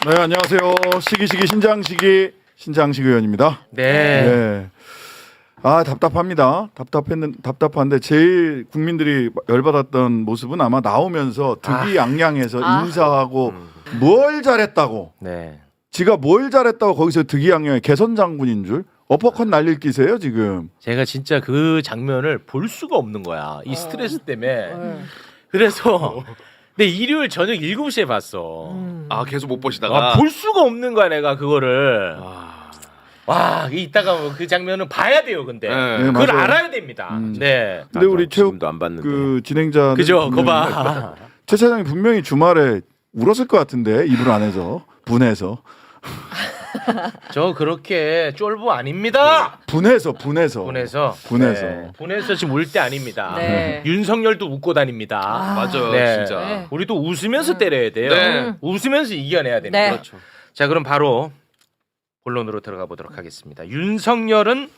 네, 안녕하세요. 시기시기 신장식 의원입니다. 네. 아, 답답한데 제일 국민들이 열받았던 모습은 아마 나오면서 득이양양해서 인사하고 뭘 잘했다고. 네. 지가 뭘 잘했다고 거기서 득이양양해. 개선 장군인 줄. 어퍼컷 날릴 기세요 지금. 제가 진짜 그 장면을 볼 수가 없는 거야. 이 스트레스 때문에. 그래서 근데 일요일 저녁 7시에 봤어. 아 계속 못 보시다가 볼 수가 없는 거야 내가 그거를. 와 이따가 그 장면은 봐야 돼요. 근데 네, 그걸 맞아요. 알아야 됩니다. 네. 근데 우리 최욱 지금도 안 봤는데. 그 진행자는 그죠? 거 분명히- 봐. 최 차장이 분명히 주말에 울었을 것 같은데 이불 안에서 분해서 저 그렇게 쫄보 아닙니다. 분해서 분해서. 네. 분해서 지금 울 때 아닙니다. 네. 윤석열도 웃고 다닙니다. 맞아요, 네. 진짜. 네. 우리도 웃으면서 때려야 돼요. 네. 웃으면서 이겨내야 됩니다. 네. 그렇죠. 자, 그럼 바로 본론으로 들어가 보도록 하겠습니다. 윤석열은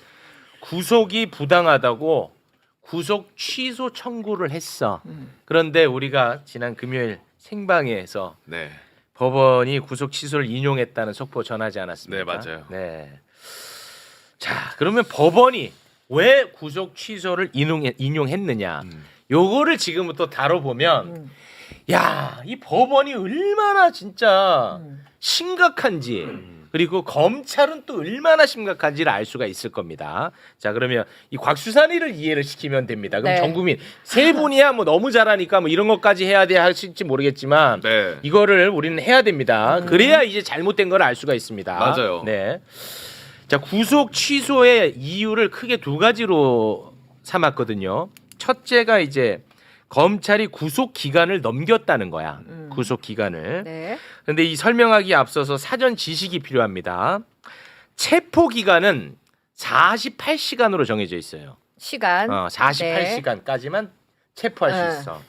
구속이 부당하다고 구속 취소 청구를 했어. 그런데 우리가 지난 금요일 생방에서 네. 법원이 구속 취소를 인용했다는 속보 전하지 않았습니까? 네, 맞아요. 네. 자, 그러면 법원이 왜 구속 취소를 인용했느냐? 요거를 지금부터 다뤄보면 야, 이 법원이 얼마나 진짜 심각한지 그리고 검찰은 또 얼마나 심각한지를 알 수가 있을 겁니다. 자, 그러면 이 곽수산이를 이해를 시키면 됩니다. 그럼 네. 전 국민 세 분이야 뭐 너무 잘하니까 뭐 이런 것까지 해야 돼 하실지 모르겠지만 네. 이거를 우리는 해야 됩니다. 그래야 이제 잘못된 걸 알 수가 있습니다. 맞아요. 네. 자, 구속 취소의 이유를 크게 두 가지로 삼았거든요. 첫째가 이제 검찰이 구속 기간을 넘겼다는 거야. 구속 기간을. 네. 그런데 이 설명하기에 앞서서 사전 지식이 필요합니다. 체포 기간은 48시간으로 정해져 있어요. 시간. 48시간까지만 체포할 네. 수 있어.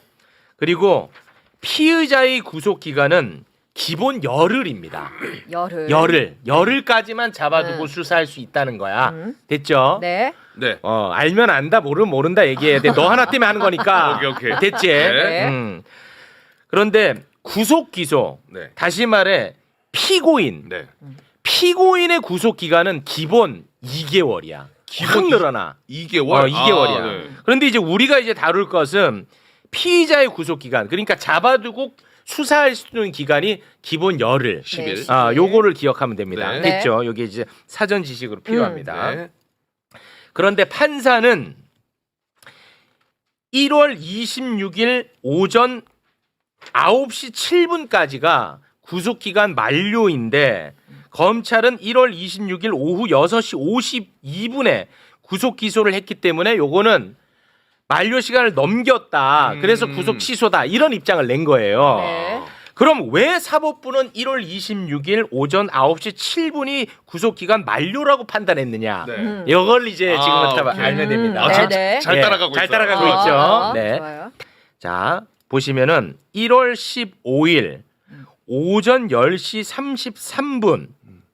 그리고 피의자의 구속 기간은 기본 열흘입니다. 열흘까지만 잡아두고 수사할 수 있다는 거야. 됐죠? 네. 네. 알면 안다, 모르면 모른다 얘기해야 돼. 너 하나 때문에 하는 거니까. 오케이. 됐지? 네. 그런데 구속 기소, 네. 다시 말해 피고인, 네. 피고인의 구속 기간은 기본 2개월이야. 확 늘어나. 2개월. 2개월이야. 네. 그런데 이제 우리가 이제 다룰 것은 피의자의 구속 기간, 그러니까 잡아두고 수사할 수 있는 기간이 기본 열흘. 10일. 네. 요거를 기억하면 됩니다. 네. 됐죠? 여기 이제 사전 지식으로 필요합니다. 네. 그런데 판사는 1월 26일 오전 9시 7분까지가 구속기간 만료인데 검찰은 1월 26일 오후 6시 52분에 구속 기소를 했기 때문에 요거는 만료 시간을 넘겼다. 그래서 구속 취소다. 이런 입장을 낸 거예요. 네. 그럼 왜 사법부는 1월 26일 오전 9시 7분이 구속기간 만료라고 판단했느냐? 네. 이걸 이제 지금부터 오케이. 알면 됩니다. 네, 네. 잘 따라가고 잘 있어요. 따라가고 있죠. 네. 좋아요. 자, 보시면은 1월 15일 오전 10시 33분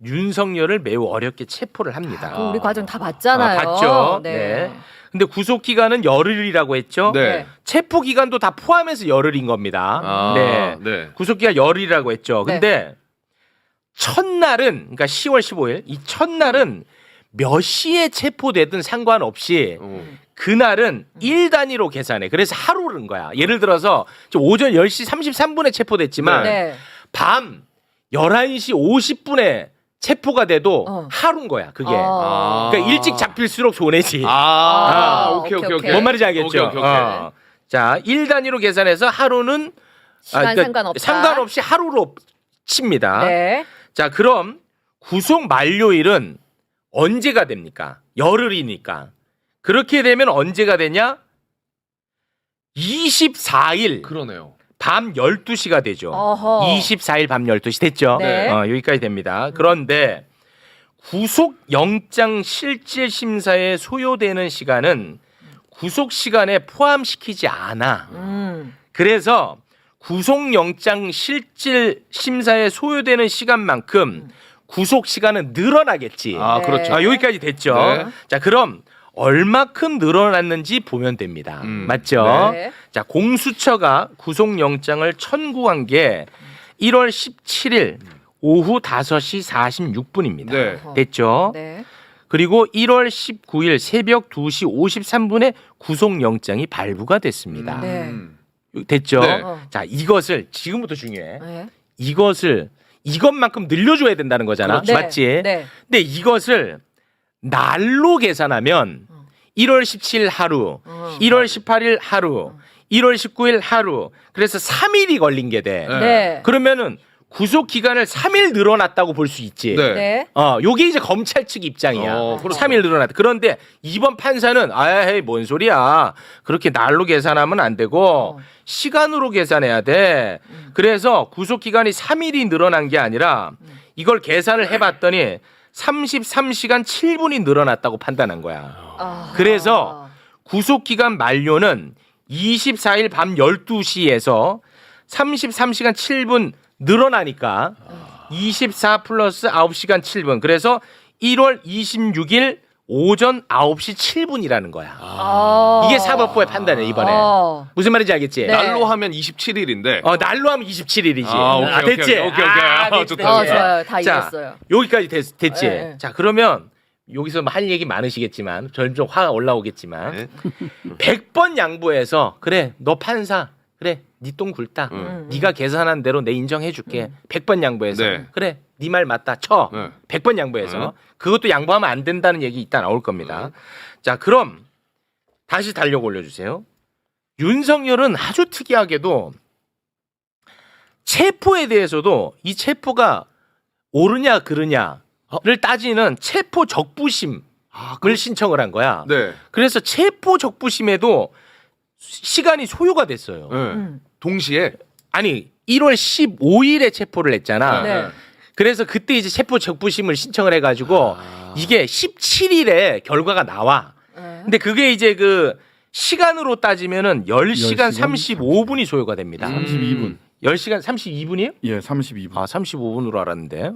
윤석열을 매우 어렵게 체포를 합니다. 그럼 우리 과정 다 봤잖아요. 봤죠. 네. 근데 구속 기간은 열흘이라고 했죠. 네. 체포 기간도 다 포함해서 열흘인 겁니다. 아, 네. 네. 구속 기간 열흘이라고 했죠. 근데 첫날은 그러니까 10월 15일 이 첫날은 몇 시에 체포되든 상관없이 그날은 일 단위로 계산해. 그래서 하루는 거야. 예를 들어서 오전 10시 33분에 체포됐지만 네. 밤 11시 50분에 체포가 돼도 하루인 거야. 그게. 아. 그러니까 일찍 잡힐수록 손해지. 오케이. 뭔 말인지 알겠죠? 오케이. 자, 일 단위로 계산해서 하루는 시간 상관없다. 상관없이 하루로 칩니다. 네. 자, 그럼 구속 만료일은 언제가 됩니까? 열흘이니까. 그렇게 되면 언제가 되냐? 24일 그러네요. 밤 12시가 되죠. 어허. 24일 밤 12시 됐죠? 네. 여기까지 됩니다. 그런데 구속영장 실질심사에 소요되는 시간은 구속 시간에 포함시키지 않아. 그래서 구속영장 실질심사에 소요되는 시간만큼 구속 시간은 늘어나겠지. 그렇죠. 여기까지 됐죠. 네. 자, 그럼 얼마큼 늘어났는지 보면 됩니다. 맞죠? 네. 자, 공수처가 구속영장을 청구한 게 1월 17일 오후 5시 46분입니다. 네. 됐죠? 네. 그리고 1월 19일 새벽 2시 53분에 구속영장이 발부가 됐습니다. 네. 됐죠? 네. 자, 이것을 지금부터 중요해. 네. 이것만큼 늘려줘야 된다는 거잖아. 그렇죠. 맞지? 네. 근데 이것을 날로 계산하면 1월 17일 하루, 1월 18일 하루, 1월 19일 하루. 그래서 3일이 걸린 게 돼. 네. 네. 그러면은 구속 기간을 3일 늘어났다고 볼 수 있지. 네. 네. 요게 이제 검찰 측 입장이야. 그렇죠. 3일 늘어났다. 그런데 이번 판사는 아이 뭔 소리야. 그렇게 날로 계산하면 안 되고 시간으로 계산해야 돼. 그래서 구속 기간이 3일이 늘어난 게 아니라 이걸 계산을 해봤더니 33시간 7분이 늘어났다고 판단한 거야. 아. 그래서 구속 기간 만료는 24일 밤 12시에서 33시간 7분 늘어나니까 24 플러스 9시간 7분. 그래서 1월 26일 오전 9시 7분이라는 거야. 아. 이게 사법부의 판단이에요, 이번에. 무슨 말인지 알겠지? 네. 날로 하면 27일인데. 날로 하면 27일이지. 오케이, 됐지? 오케이. 됐지, 좋다. 됐지. 좋아요. 다 자, 이겼어요. 여기까지 됐지? 네. 자, 그러면 여기서 할 얘기 많으시겠지만 점점 화가 올라오겠지만 네. 100번 양보해서 그래 너 판사 그래 네 똥 굵다 네가 계산한 대로 내 인정해줄게 100번 양보해서 네. 그래 네 말 맞다 쳐 네. 100번 양보해서 네. 그것도 양보하면 안 된다는 얘기 이따 나올 겁니다. 자 그럼 다시 달력 올려주세요. 윤석열은 아주 특이하게도 체포에 대해서도 이 체포가 옳으냐 그르냐를 따지는 체포 적부심을 신청을 한 거야. 네. 그래서 체포 적부심에도 시간이 소요가 됐어요. 네. 동시에. 아니 1월 15일에 체포를 했잖아. 네. 그래서 그때 이제 체포 적부심을 신청을 해가지고 이게 17일에 결과가 나와. 네. 근데 그게 이제 그 시간으로 따지면은 10시간 10시간 35분이 소요가 됩니다. 32분. 10시간 32분이에요? 예, 32분. 아, 35분으로 알았는데.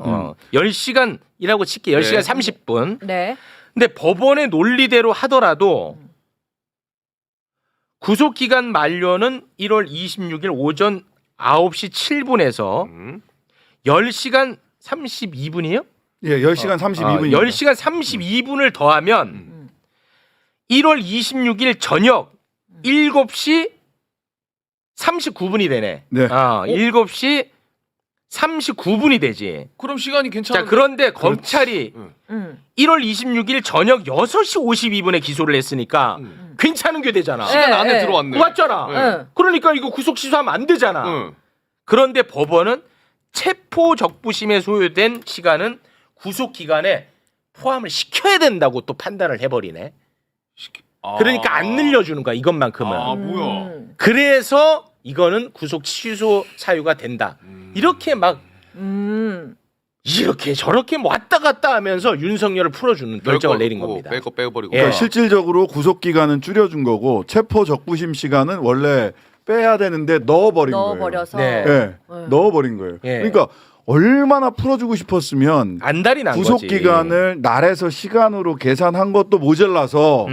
10시간이라고 칠게. 10시간 네. 30분. 네. 근데 법원의 논리대로 하더라도 구속 기간 만료는 1월 26일 오전 9시 7분에서 10시간 32분이에요? 예, 10시간 32분입니다. 10시간 32분을 더하면 1월 26일 저녁 7시 39분이 되네. 네. 7시 39분이 되지. 그럼 시간이 자, 괜찮은데. 그런데 검찰이 1월 26일 저녁 6시 52분에 기소를 했으니까 괜찮은 게 되잖아. 시간 안에 네. 들어왔네. 맞잖아. 네. 그러니까 이거 구속 취소하면 안 되잖아. 응. 그런데 법원은 체포 적부심에 소요된 시간은 구속 기간에 포함을 시켜야 된다고 또 판단을 해버리네. 그러니까 안 늘려주는 거야 이것만큼은. 뭐야. 그래서 이거는 구속 취소 사유가 된다. 이렇게 막 이렇게 저렇게 왔다 갔다 하면서 윤석열을 풀어주는 결정을 내린 겁니다. 뺄거 빼버리고. 예. 그러니까 실질적으로 구속 기간은 줄여준 거고 체포 적부심 시간은 원래 빼야 되는데 넣어버린 거예요. 넣어버려서. 네. 예, 넣어버린 거예요. 예. 그러니까 얼마나 풀어주고 싶었으면 안달이 난 구속 거지. 기간을 날에서 시간으로 계산한 것도 모자라서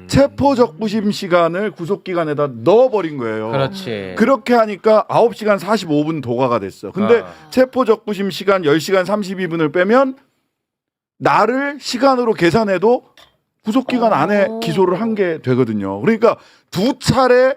체포 적부심 시간을 구속 기간에다 넣어버린 거예요. 그렇지. 그렇게 하니까 9시간 45분 도과가 됐어. 근데 아. 체포 적부심 시간 10시간 32분을 빼면 날을 시간으로 계산해도 구속 기간 안에 기소를 한 게 되거든요. 그러니까 두 차례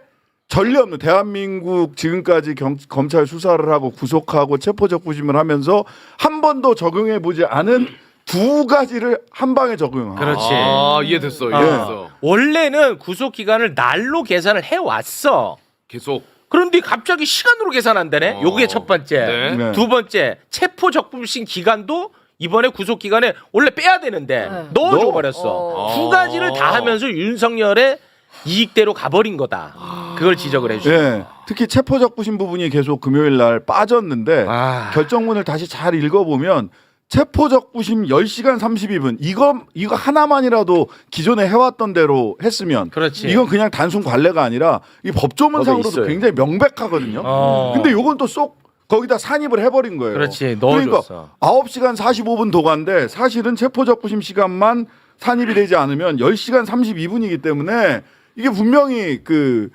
전례 없는 대한민국 지금까지 검찰 수사를 하고 구속하고 체포 적부심을 하면서 한 번도 적용해 보지 않은 두 가지를 한 방에 적용한 거예요. 그렇지. 이해됐어. 아. 이해됐어. 원래는 구속 기간을 날로 계산을 해 왔어. 계속. 그런데 갑자기 시간으로 계산한다네. 요게 첫 번째. 네. 네. 두 번째 체포 적부심 기간도 이번에 구속 기간에 원래 빼야 되는데 네. 넣어줘 넣어. 버렸어. 두 가지를 다 하면서 윤석열의 이익대로 가버린 거다. 그걸 지적을 해주죠. 예. 특히 체포 적부심 부분이 계속 금요일 날 빠졌는데 아. 결정문을 다시 잘 읽어보면 체포 적부심 10시간 32분 이거 하나만이라도 기존에 해왔던 대로 했으면 그렇지. 이건 그냥 단순 관례가 아니라 이 법조문상으로도 있어요. 굉장히 명백하거든요. 근데 요건 또 쏙 거기다 산입을 해버린 거예요. 그렇지. 넣어줬어. 그러니까 9시간 45분 도가인데 사실은 체포 적부심 시간만 산입이 되지 않으면 10시간 32분이기 때문에 이게 분명히 그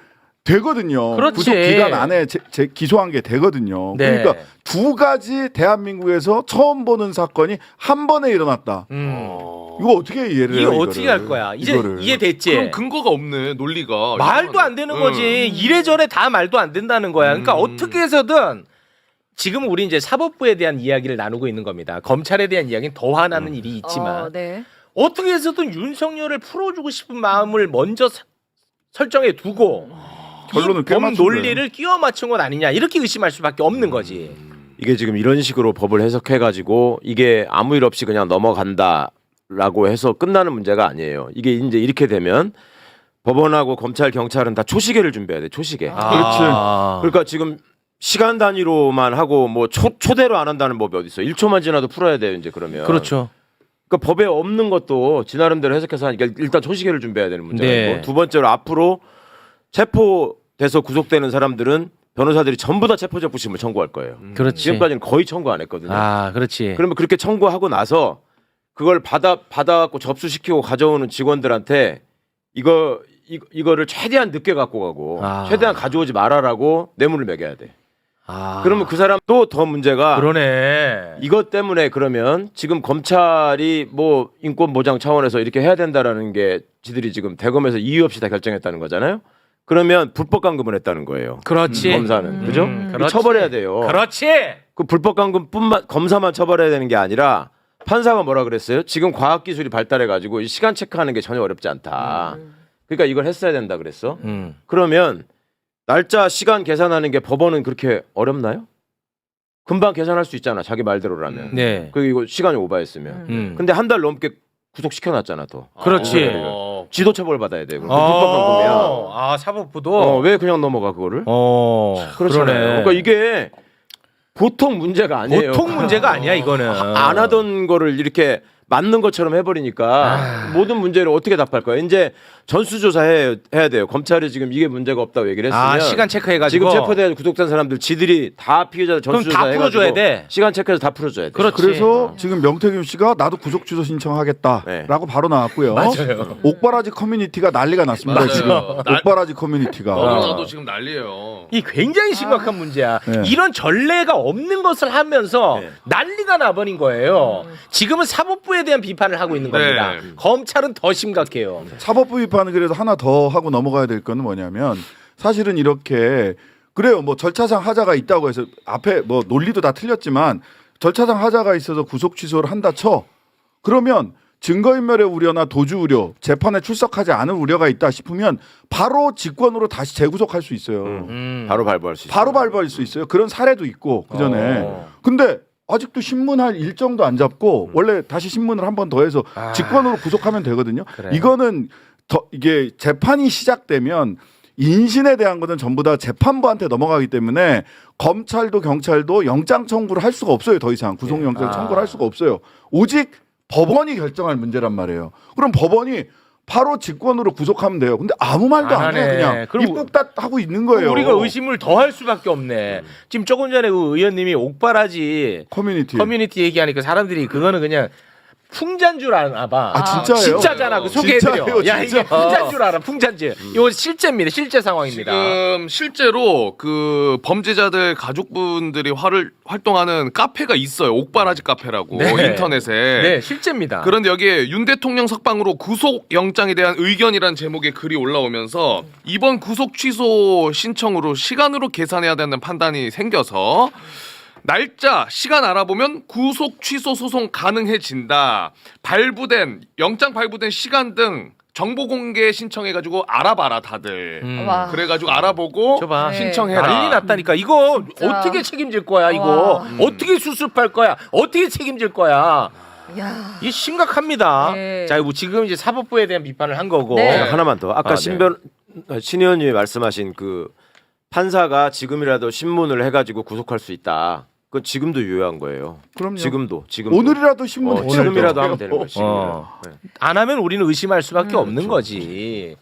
되거든요. 그렇지. 구속 기간 안에 기소한 게 되거든요. 네. 그러니까 두 가지 대한민국에서 처음 보는 사건이 한 번에 일어났다. 이거 어떻게 이해를 해요? 이거 어떻게 할 거야? 이제 이거를. 이해됐지? 그럼 근거가 없네 논리가. 말도 안 되는 거지. 이래저래 다 말도 안 된다는 거야. 그러니까 어떻게 해서든 지금 우리 이제 사법부에 대한 이야기를 나누고 있는 겁니다. 검찰에 대한 이야기는 더 화나는 일이 있지만 네. 어떻게 해서든 윤석열을 풀어주고 싶은 마음을 먼저 설정해 두고 결론을 이범 꿰맞춘 논리를 끼워 맞춘 건 아니냐 이렇게 의심할 수밖에 없는 거지. 이게 지금 이런 식으로 법을 해석해가지고 이게 아무 일 없이 그냥 넘어간다라고 해서 끝나는 문제가 아니에요. 이게 이제 이렇게 되면 법원하고 검찰, 경찰은 다 초시계를 준비해야 돼. 초시계. 그러니까 지금 시간 단위로만 하고 뭐 초대로 안 한다는 법이 어디 있어? 1초만 지나도 풀어야 돼요. 이제 그러면. 그렇죠. 그러니까 법에 없는 것도 지 나름대로 해석해서 하니까 일단 초시계를 준비해야 되는 문제가 네. 있고 두 번째로 앞으로 체포돼서 구속되는 사람들은 변호사들이 전부 다 체포적부심을 청구할 거예요. 그렇지. 지금까지는 거의 청구 안 했거든요. 아, 그렇지. 그러면 그렇게 청구하고 나서 그걸 받아갖고 접수시키고 가져오는 직원들한테 이거를 최대한 늦게 갖고 가고 최대한 가져오지 말아라고 뇌물을 매겨야 돼. 그러면 그 사람 또 더 문제가 그러네. 이것 때문에 그러면 지금 검찰이 뭐 인권 보장 차원에서 이렇게 해야 된다라는 게 지들이 지금 대검에서 이유 없이 다 결정했다는 거잖아요. 그러면 불법 감금을 했다는 거예요. 그렇지. 검사는 그죠? 그렇지. 처벌해야 돼요. 그렇지. 그 불법 감금뿐만 검사만 처벌해야 되는 게 아니라 판사가 뭐라 그랬어요? 지금 과학 기술이 발달해 가지고 시간 체크하는 게 전혀 어렵지 않다. 그러니까 이걸 했어야 된다 그랬어. 그러면 날짜 시간 계산하는 게 법원은 그렇게 어렵나요? 금방 계산할 수 있잖아. 자기 말대로라면. 네. 그리고 시간이 오버했으면. 근데 한 달 넘게 구속시켜놨잖아 또. 그렇지. 지도 처벌 받아야 돼. 불법 감금이야. 아, 사법부도. 왜 그냥 넘어가 그거를? 그러네. 그러니까 이게 보통 문제가 아니에요. 보통 문제가 아니야 이거는. 안 하던 거를 이렇게 맞는 것처럼 해버리니까 모든 문제를 어떻게 답할 거야? 이제 전수조사 해야 돼요. 검찰이 지금 이게 문제가 없다고 얘기를 했으면 시간 체크해가지고 지금 체포돼 구속된 사람들 지들이 다 피해자 전수조사 그럼 다 풀어줘야 해가지고 돼. 시간 체크해서 다 풀어줘야 돼. 그렇지. 그래서 지금 명태균 씨가 나도 구속 취소 신청하겠다라고 바로 나왔고요. 맞아요. 옥바라지 커뮤니티가 난리가 났습니다. 맞아요. 지금 옥바라지 커뮤니티가. 나도 지금 난리예요. 이 굉장히 심각한 문제야. 네. 이런 전례가 없는 것을 하면서 네. 난리가 나버린 거예요. 지금은 사법부에 대한 비판을 하고 있는 겁니다. 네. 검찰은 더 심각해요. 사법부 비판은 그래도 하나 더 하고 넘어가야 될 거는 뭐냐면 사실은 이렇게 그래요. 뭐 절차상 하자가 있다고 해서 앞에 뭐 논리도 다 틀렸지만 절차상 하자가 있어서 구속 취소를 한다 쳐. 그러면 증거인멸의 우려나 도주 우려, 재판에 출석하지 않을 우려가 있다 싶으면 바로 직권으로 다시 재구속할 수 있어요. 바로 발부할 수 있어요. 바로 발부할 수 있어요. 그런 사례도 있고 그 전에. 근데 아직도 신문할 일정도 안 잡고 원래 다시 신문을 한 번 더 해서 직권으로 구속하면 되거든요. 그래. 이거는 이게 재판이 시작되면 인신에 대한 것은 전부 다 재판부한테 넘어가기 때문에 검찰도 경찰도 영장 청구를 할 수가 없어요. 더 이상 구속영장 청구를 할 수가 없어요. 오직 법원이 결정할 문제란 말이에요. 그럼 법원이 바로 직권으로 구속하면 돼요. 근데 아무 말도 안 하네. 해. 그냥 그럼 입국다 하고 있는 거예요. 우리가 의심을 더 할 수밖에 없네. 지금 조금 전에 그 의원님이 옥바라지 커뮤니티 얘기하니까 사람들이 그거는 그냥 풍자인 줄 아나 봐. 아, 진짜예요? 진짜잖아. 그 소개해드려. 진짜예요, 야 진짜. 이게 풍자인 줄 알아. 풍자인지. 이거 실제입니다. 실제 상황입니다. 지금 실제로 그 범죄자들 가족분들이 활동하는 카페가 있어요. 옥바라지 카페라고 네. 인터넷에. 네, 실제입니다. 그런데 여기에 윤 대통령 석방으로 구속 영장에 대한 의견이라는 제목의 글이 올라오면서 이번 구속 취소 신청으로 시간으로 계산해야 되는 판단이 생겨서 날짜, 시간 알아보면 구속 취소 소송 가능해진다. 영장 발부된 시간 등 정보 공개 신청해가지고 알아봐라 다들. 와. 그래가지고 알아보고 줘봐. 신청해라. 난리 났다니까. 이거 진짜. 어떻게 책임질 거야 이거. 와. 어떻게 수습할 거야. 어떻게 책임질 거야. 야. 이 심각합니다. 네. 자, 지금 이제 사법부에 대한 비판을 한 거고. 네. 하나만 더. 아까 신 의원님이 말씀하신 그 판사가 지금이라도 신문을 해가지고 구속할 수 있다. 그건 지금도 유효한 거예요. 그럼요. 지금도. 오늘이라도 신문 지금이라도 하면 되는 거지. 안 하면 우리는 의심할 수밖에 없는 거지.